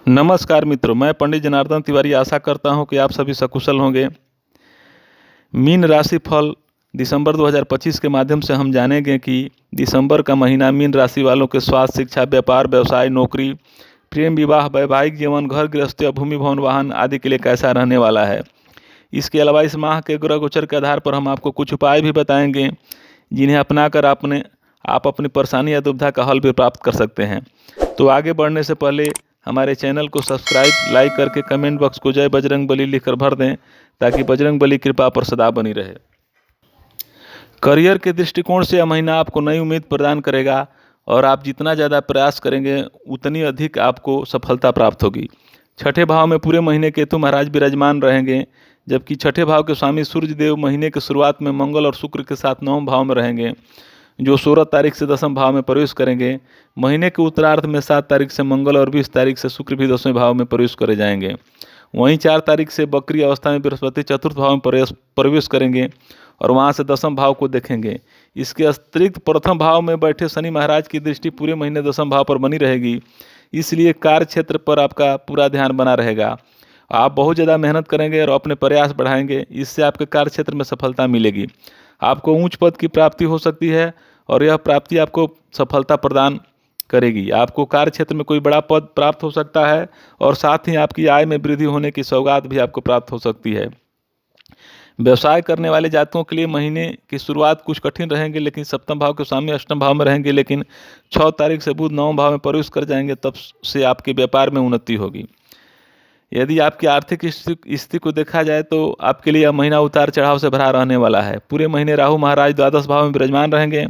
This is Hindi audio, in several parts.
नमस्कार मित्रों, मैं पंडित जनार्दन तिवारी आशा करता हूं कि आप सभी सकुशल होंगे। मीन राशि फल दिसंबर 2025 के माध्यम से हम जानेंगे कि दिसंबर का महीना मीन राशि वालों के स्वास्थ्य, शिक्षा, व्यापार, व्यवसाय, नौकरी, प्रेम, विवाह, वैवाहिक जीवन, घर गृहस्थी, भूमि, भवन, वाहन आदि के लिए कैसा रहने वाला है। इसके अलावा इस माह के ग्रह गोचर के आधार पर हम आपको कुछ उपाय भी बताएंगे जिन्हें अपनाकर आप अपनी परेशानी या दुविधा का हल भी प्राप्त कर सकते हैं। तो आगे बढ़ने से पहले हमारे चैनल को सब्सक्राइब, लाइक करके कमेंट बॉक्स को जय बजरंग बली लिखकर भर दें ताकि बजरंग बली कृपा पर सदा बनी रहे। करियर के दृष्टिकोण से यह महीना आपको नई उम्मीद प्रदान करेगा और आप जितना ज़्यादा प्रयास करेंगे उतनी अधिक आपको सफलता प्राप्त होगी। छठे भाव में पूरे महीने केतु महाराज विराजमान रहेंगे, जबकि छठे भाव के स्वामी सूर्य देव महीने की शुरुआत में मंगल और शुक्र के साथ नवम भाव में रहेंगे, जो 16 तारीख से दसम भाव में प्रवेश करेंगे। महीने के उत्तरार्ध में 7 तारीख से मंगल और 20 तारीख से शुक्र भी 10वें भाव में प्रवेश करे जाएंगे। वहीं 4 तारीख से बकरी अवस्था में बृहस्पति चतुर्थ भाव में प्रवेश करेंगे और वहां से दसम भाव को देखेंगे। इसके अतिरिक्त प्रथम भाव में बैठे शनि महाराज की दृष्टि पूरे महीने दसम भाव पर बनी रहेगी, इसलिए कार्य क्षेत्र पर आपका पूरा ध्यान बना रहेगा। आप बहुत ज़्यादा मेहनत करेंगे और अपने प्रयास बढ़ाएंगे, इससे आपके कार्य क्षेत्र में सफलता मिलेगी। आपको ऊंच पद की प्राप्ति हो सकती है और यह प्राप्ति आपको सफलता प्रदान करेगी। आपको कार्य क्षेत्र में कोई बड़ा पद प्राप्त हो सकता है और साथ ही आपकी आय में वृद्धि होने की सौगात भी आपको प्राप्त हो सकती है। व्यवसाय करने वाले जातकों के लिए महीने की शुरुआत कुछ कठिन रहेंगे, लेकिन सप्तम भाव के स्वामी अष्टम भाव में रहेंगे, लेकिन 6 तारीख से बुध नवम भाव में प्रवेश कर जाएंगे, तब से आपके व्यापार में उन्नति होगी। यदि आपकी आर्थिक स्थिति को देखा जाए तो आपके लिए यह महीना उतार चढ़ाव से भरा रहने वाला है। पूरे महीने राहु महाराज द्वादश भाव में विराजमान रहेंगे,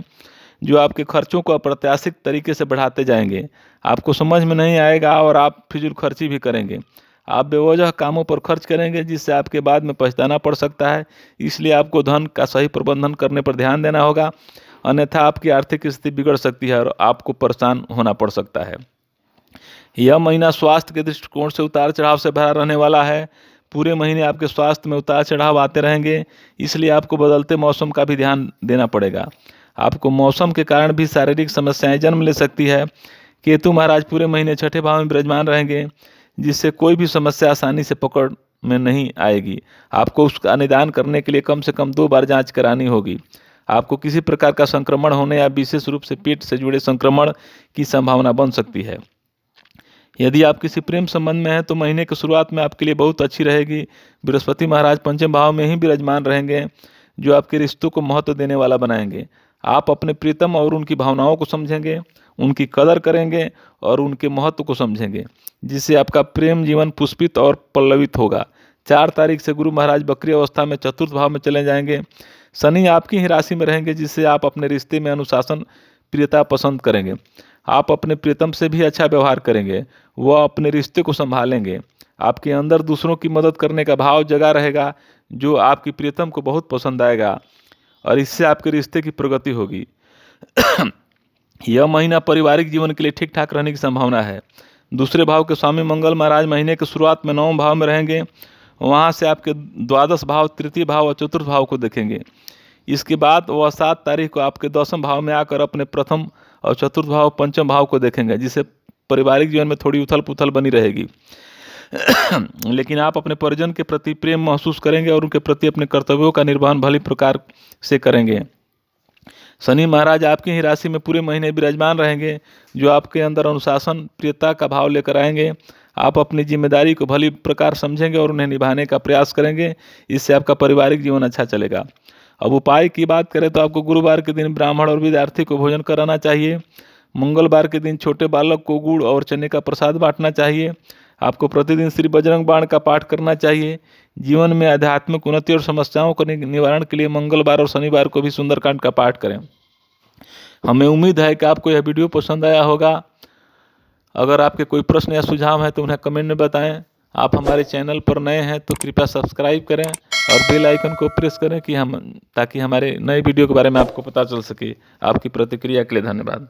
जो आपके खर्चों को अप्रत्याशित तरीके से बढ़ाते जाएंगे। आपको समझ में नहीं आएगा और आप फिजूल खर्ची भी करेंगे। आप बेवजह कामों पर खर्च करेंगे, जिससे आपके बाद में पछताना पड़ सकता है। इसलिए आपको धन का सही प्रबंधन करने पर ध्यान देना होगा, अन्यथा आपकी आर्थिक स्थिति बिगड़ सकती है और आपको परेशान होना पड़ सकता है। यह महीना स्वास्थ्य के दृष्टिकोण से उतार चढ़ाव से भरा रहने वाला है। पूरे महीने आपके स्वास्थ्य में उतार चढ़ाव आते रहेंगे, इसलिए आपको बदलते मौसम का भी ध्यान देना पड़ेगा। आपको मौसम के कारण भी शारीरिक समस्याएं जन्म ले सकती है। केतु महाराज पूरे महीने छठे भाव में विराजमान रहेंगे, जिससे कोई भी समस्या आसानी से पकड़ में नहीं आएगी। आपको उसका निदान करने के लिए कम से कम 2 बार जाँच करानी होगी। आपको किसी प्रकार का संक्रमण होने या विशेष रूप से पेट से जुड़े संक्रमण की संभावना बन सकती है। यदि आप किसी प्रेम संबंध में हैं तो महीने की शुरुआत में आपके लिए बहुत अच्छी रहेगी। बृहस्पति महाराज पंचम भाव में ही विराजमान रहेंगे, जो आपके रिश्तों को महत्व देने वाला बनाएंगे। आप अपने प्रीतम और उनकी भावनाओं को समझेंगे, उनकी कदर करेंगे और उनके महत्व को समझेंगे, जिससे आपका प्रेम जीवन पुष्पित और पल्लवित होगा। 4 तारीख से गुरु महाराज बकरी अवस्था में चतुर्थ भाव में चले जाएंगे। शनि आपकी ही राशि में रहेंगे, जिससे आप अपने रिश्ते में अनुशासन, प्रियता पसंद करेंगे। आप अपने प्रीतम से भी अच्छा व्यवहार करेंगे, वह अपने रिश्ते को संभालेंगे। आपके अंदर दूसरों की मदद करने का भाव जगा रहेगा, जो आपकी प्रीतम को बहुत पसंद आएगा और इससे आपके रिश्ते की प्रगति होगी। यह महीना पारिवारिक जीवन के लिए ठीक ठाक रहने की संभावना है। दूसरे भाव के स्वामी मंगल महाराज महीने की शुरुआत में नवम भाव में रहेंगे, वहाँ से आपके द्वादश भाव, तृतीय भाव और चतुर्थ भाव को देखेंगे। इसके बाद वह 7 तारीख को आपके दसम भाव में आकर अपने प्रथम और चतुर्थ भाव, पंचम भाव को देखेंगे, जिससे पारिवारिक जीवन में थोड़ी उथल पुथल बनी रहेगी। लेकिन आप अपने परिजन के प्रति प्रेम महसूस करेंगे और उनके प्रति अपने कर्तव्यों का निर्वहन भली प्रकार से करेंगे। शनि महाराज आपकी ही राशि में पूरे महीने विराजमान रहेंगे, जो आपके अंदर अनुशासन, प्रियता का भाव लेकर आएंगे। आप अपनी जिम्मेदारी को भली प्रकार समझेंगे और उन्हें निभाने का प्रयास करेंगे, इससे आपका पारिवारिक जीवन अच्छा चलेगा। अब उपाय की बात करें तो आपको गुरुवार के दिन ब्राह्मण और विद्यार्थी को भोजन कराना चाहिए। मंगलवार के दिन छोटे बालक को गुड़ और चने का प्रसाद बांटना चाहिए। आपको प्रतिदिन श्री बजरंग बाण का पाठ करना चाहिए। जीवन में आध्यात्मिक उन्नति और समस्याओं के निवारण के लिए मंगलवार और शनिवार को भी सुंदरकांड का पाठ करें। हमें उम्मीद है कि आपको यह वीडियो पसंद आया होगा। अगर आपके कोई प्रश्न या सुझाव है तो उन्हें कमेंट में बताएं। आप हमारे चैनल पर नए हैं तो कृपया सब्सक्राइब करें और बेल आइकन को प्रेस करें ताकि हमारे नए वीडियो के बारे में आपको पता चल सके। आपकी प्रतिक्रिया के लिए धन्यवाद।